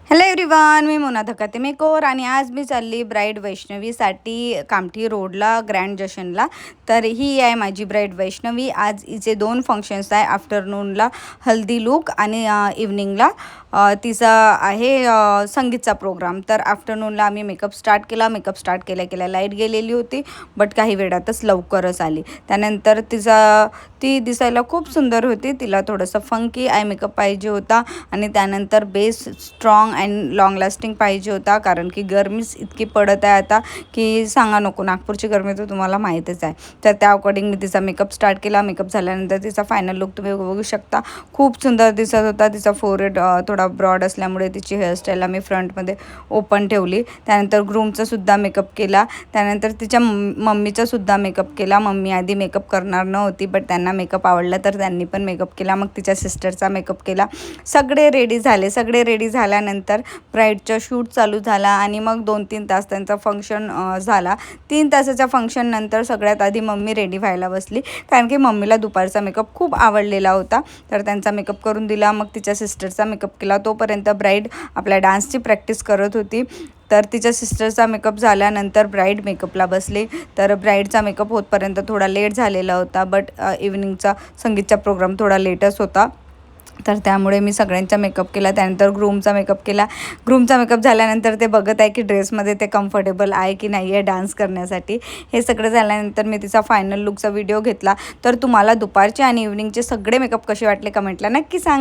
Hello everyone, मी मोना धकाते मेकोर आणि आज मी चालली ब्राईड वैष्णवीसाठी कामठी रोडला ग्रँड जशनला. तर ही आहे माझी ब्राईड वैष्णवी. आज हिचे 2 फंक्शन्स आहे. आफ्टरनूनला हल्दी लूक आणि इव्हनिंगला तिचा आहे संगीतचा प्रोग्राम. तर आफ्टरनूनला आम्ही मेकअप स्टार्ट केला. लाईट गेलेली होती, बट काही वेळातच लवकरच आली. त्यानंतर ती दिसायला खूप सुंदर होती. तिला थोडंसं फंकी आय मेकअप पाहिजे होता आणि त्यानंतर base strong and long lasting पाहिजे होता, कारण की गरमीच इतकी पडत आहे आता की सांगा नको. नागपूरची गरमी तर तुम्हाला माहीतच आहे. तर त्या अकॉर्डिंग मी तिचा मेकअप स्टार्ट केला. मेकअप झाल्यानंतर तिचा फायनल लुक तुम्ही बघू शकता. खूप सुंदर दिसत होता. तिचा फोरहेड थोडा ब्रॉड असल्यामुळे तिची हेअरस्टाईल मी फ्रंटमध्ये ओपन ठेवली. त्यानंतर ग्रूमचा सुद्धा मेकअप केला. त्यानंतर तिच्या मम्मीचा सुद्धा मेकअप केला. मम्मी आधी मेकअप करणार नव्हती, बट त्यांना मेकअप आवडला तर त्यांनी पण मेकअप केला. मग तिच्या सिस्टरचा मेकअप केला. सगळे रेडी झाल्यानंतर ब्राईडचा शूट चालू झाला आणि मग 2-3 तास त्यांचा फंक्शन झाला. 3 तासाच्या फंक्शन नंतर सगळ्यात आधी मम्मी रेडी व्हायला बसली, कारण की मम्मीला दुपारचा मेकअप खूप आवडलेला होता. तर त्यांचा मेकअप करून दिला. मग तिच्या सिस्टरचा मेकअप केला. तोपर्यंत ब्राईड आपल्या डान्सची प्रॅक्टिस करत होती. तर तिच्या सिस्टरचा मेकअप झाल्यानंतर ब्राईड मेकअपला बसली. तर ब्राईडचा मेकअप होतपर्यंत थोडा लेट झालेला होता, बट इव्हनिंगचा संगीतचा प्रोग्राम थोडा लेटच होता. तर त्यामुळे मी सगळ्यांचा मेकअप केला. त्यानंतर ग्रूमचा मेकअप केला. ग्रूमचा मेकअप झाल्यानंतर ते बघत आहे की ड्रेसमध्ये ते कम्फर्टेबल आहे की नाही आहे डान्स करण्यासाठी. हे सगळं झाल्यानंतर मी तिचा फायनल लुकचा व्हिडिओ घेतला. तर तुम्हाला दुपारचे आणि इव्हनिंगचे सगळे मेकअप कसे वाटले कमेंटला नक्की सांगा.